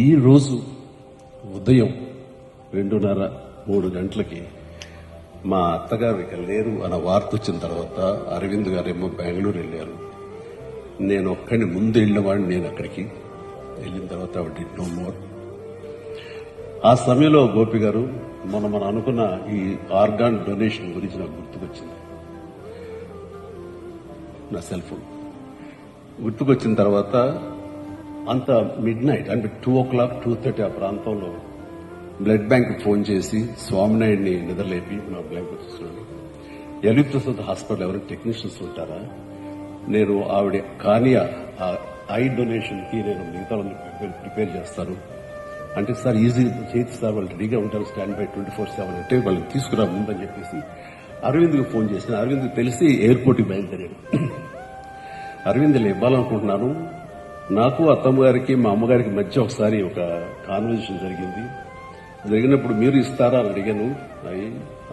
ఈ రోజు ఉదయం 2:30-3 గంటలకి మా అత్తగారు ఇక లేరు అన్న వార్త వచ్చిన తర్వాత అరవింద్ గారేమో బెంగళూరు వెళ్ళారు. నేను ఒక్కడిని ముందు వెళ్ళినవాడిని. నేను అక్కడికి వెళ్ళిన తర్వాత ఆవిడ డిడ్ నో మోర్. ఆ సమయంలో గోపి గారు మనం అనుకున్న ఈ ఆర్గాన్ డొనేషన్ గురించి నాకు గుర్తుకొచ్చింది. నా సెల్ ఫోన్ గుర్తుకొచ్చిన తర్వాత అంత మిడ్ నైట్ అంటే 2:00, 2:30 ఆ ప్రాంతంలో బ్లడ్ బ్యాంక్ ఫోన్ చేసి స్వామినాయుడిని నిద్రలేపి నా బ్లడ్ తీసుకున్నాను. ఎల్వి ప్రసాద్ హాస్పిటల్ ఎవరైనా టెక్నీషియన్స్ ఉంటారా, నేను ఆవిడ కానీ ఆ ఐ డొనేషన్ కి నేను మిగతా ప్రిపేర్ చేస్తాను అంటే, సార్ ఈజీ చేతి సార్, వాళ్ళు రెడీగా ఉంటారు, స్టాండ్ బై 24/7 అంటే వాళ్ళని తీసుకురా ముందని చెప్పేసి అరవింద్కి ఫోన్ చేసిన. అరవింద్కి తెలిసి ఎయిర్పోర్ట్కి బయలుదేరాడు. అరవింద్ ఇవ్వాలనుకుంటున్నాను, నాకు అత్తమ్మ గారికి మా అమ్మగారికి మధ్య ఒకసారి ఒక కాన్వర్జేషన్ జరిగినప్పుడు మీరు ఇస్తారా అని అడిగాను.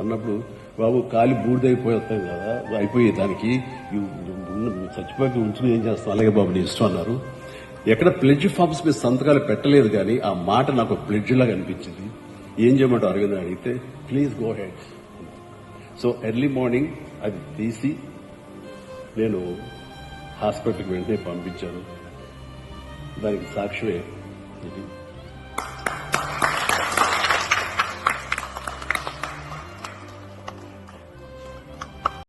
అన్నప్పుడు బాబు కాలి బూడిదైపోతాం కదా, అయిపోయే దానికి చచ్చిపోయి ఉంచుకుని ఏం చేస్తాం, అలాగే బాబు నీ ఇష్టం అన్నారు. ఎక్కడ ప్లెడ్జ్ ఫామ్స్ మీద సంతకాలు పెట్టలేదు కానీ ఆ మాట నాకు ప్లెడ్జ్ లాగా అనిపించింది. ఏం చేయమంటావు అరవింద్ అడిగితే, please go head. So early morning అది తీసి నేను హాస్పిటల్కి వెంటనే పంపించాను. దానికి సాక్ష్యమే ఇది.